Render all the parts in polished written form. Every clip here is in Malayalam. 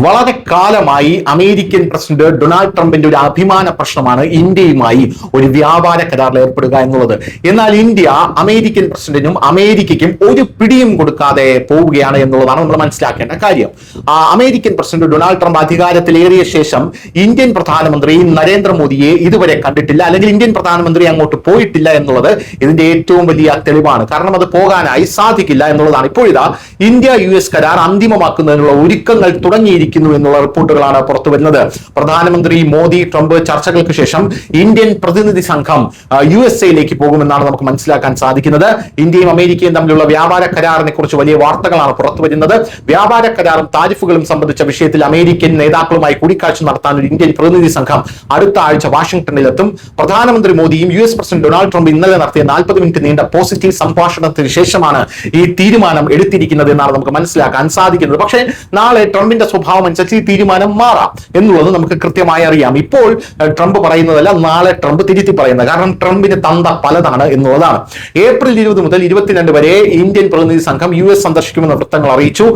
വളരെ കാലമായി അമേരിക്കൻ പ്രസിഡന്റ് ഡൊണാൾഡ് ട്രംപിന്റെ ഒരു അഭിമാന പ്രശ്നമാണ് ഇന്ത്യയുമായി ഒരു വ്യാപാര കരാറിൽ ഏർപ്പെടുക എന്നുള്ളത്. എന്നാൽ ഇന്ത്യ അമേരിക്കൻ പ്രസിഡന്റിനും അമേരിക്കയ്ക്കും ഒരു പിടിയും കൊടുക്കാതെ പോവുകയാണ് എന്നുള്ളതാണ് നമ്മൾ മനസ്സിലാക്കേണ്ട കാര്യം. അമേരിക്കൻ പ്രസിഡന്റ് ഡൊണാൾഡ് ട്രംപ് അധികാരത്തിലേറിയ ശേഷം ഇന്ത്യൻ പ്രധാനമന്ത്രി നരേന്ദ്രമോദിയെ ഇതുവരെ കണ്ടിട്ടില്ല, അല്ലെങ്കിൽ ഇന്ത്യൻ പ്രധാനമന്ത്രി അങ്ങോട്ട് പോയിട്ടില്ല എന്നുള്ളത് ഇതിന്റെ ഏറ്റവും വലിയ തെളിവാണ്. കാരണം അത് പോകാനായി സാധിക്കില്ല എന്നുള്ളതാണ്. ഇപ്പോഴിതാ ഇന്ത്യ US കരാർ അന്തിമമാക്കുന്നതിനുള്ള ഒരുക്കങ്ങൾ തുടങ്ങിയിരിക്കുന്നു എന്നുള്ള റിപ്പോർട്ടുകളാണ് പുറത്തു വരുന്നത്. പ്രധാനമന്ത്രി മോദി ട്രംപ് ചർച്ചകൾക്ക് ശേഷം ഇന്ത്യൻ പ്രതിനിധി സംഘം USA പോകുമെന്നാണ് നമുക്ക് മനസ്സിലാക്കാൻ സാധിക്കുന്നത്. ഇന്ത്യയും അമേരിക്കയും തമ്മിലുള്ള വ്യാപാര കരാറിനെ കുറിച്ച് വലിയ വാർത്തകളാണ് പുറത്തു വരുന്നത്. വ്യാപാര കരാറും താരിഫുകളും സംബന്ധിച്ച വിഷയത്തിൽ അമേരിക്കൻ നേതാക്കളുമായി കൂടിക്കാഴ്ച നടത്താൻ ഒരു ഇന്ത്യൻ പ്രതിനിധി സംഘം അടുത്ത ആഴ്ച വാഷിംഗ്ടണിലെത്തും. പ്രധാനമന്ത്രി മോദിയും US പ്രസിഡന്റ് ഡൊണാൾഡ് ട്രംപ് ഇന്നലെ നടത്തിയ 40 മിനിറ്റ് നീണ്ട പോസിറ്റീവ് സംഭാഷണത്തിന് ശേഷമാണ് ഈ തീരുമാനം എടുത്തിരിക്കുന്നത് എന്നാണ് നമുക്ക് മനസ്സിലാക്കാൻ സാധിക്കുന്നത്. പക്ഷേ നാളെ ട്രംപിന്റെ സ്വഭാവം അനുസരിച്ച് ഈ തീരുമാനം മാറാം എന്നുള്ളത് നമുക്ക് കൃത്യമായി അറിയാം. ഇപ്പോൾ ട്രംപ് പറയുന്നതല്ല, നാളെ ട്രംപ് തിരുത്തി പറയുന്നത്. കാരണം ട്രംപിന് തന്ത പലതാണ് എന്നുള്ളതാണ്. ഏപ്രിൽ 20 മുതൽ 22 വരെ ഇന്ത്യൻ പ്രതിനിധി സംഘം US സന്ദർശിക്കുമെന്ന് വൃത്തങ്ങൾ അറിയിച്ചു.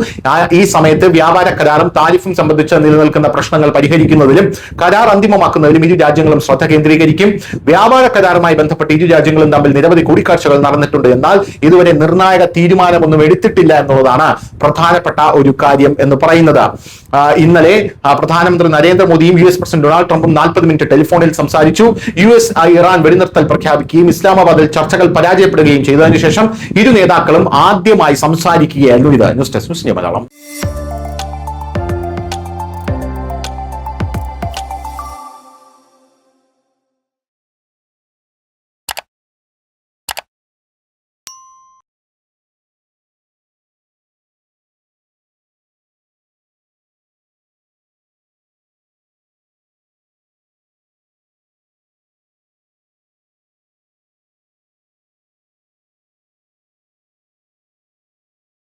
ഈ സമയത്ത് വ്യാപാര കരാറും താരിഫും സംബന്ധിച്ച് നിലനിൽക്കുന്ന പ്രശ്നങ്ങൾ പരിഹരിക്കുന്നതിലും കരാർ അന്തിമമാക്കുന്നതിലും ഇരു രാജ്യങ്ങളും ശ്രദ്ധ കേന്ദ്രീകരിക്കും. വ്യാപാര കരാറുമായി ബന്ധപ്പെട്ട് ഇരു രാജ്യങ്ങളും തമ്മിൽ നിരവധി കൂടിക്കാഴ്ചകൾ നടന്നിട്ടുണ്ട്. എന്നാൽ ഇതുവരെ നിർണായക തീരുമാനമൊന്നും എടുത്തിട്ടില്ല എന്നുള്ളതാണ് പ്രധാനപ്പെട്ട ഒരു കാര്യം എന്ന് പറയുന്നത്. ഇന്നലെ പ്രധാനമന്ത്രി നരേന്ദ്രമോദിയും US പ്രസിഡന്റ് ഡൊണാൾഡ് ട്രംപും 40 മിനിറ്റ് ടെലിഫോണിൽ സംസാരിച്ചു. US ഇറാൻ വെടിനിർത്തൽ പ്രഖ്യാപിക്കുകയും ഇസ്ലാമാബാദിൽ ചർച്ചകൾ പരാജയപ്പെടുകയും ചെയ്തതിനു ശേഷം ഇരു നേതാക്കളും ആദ്യമായി സംസാരിക്കുകയായിരുന്നു. ഇത് news desk news India Malayalam.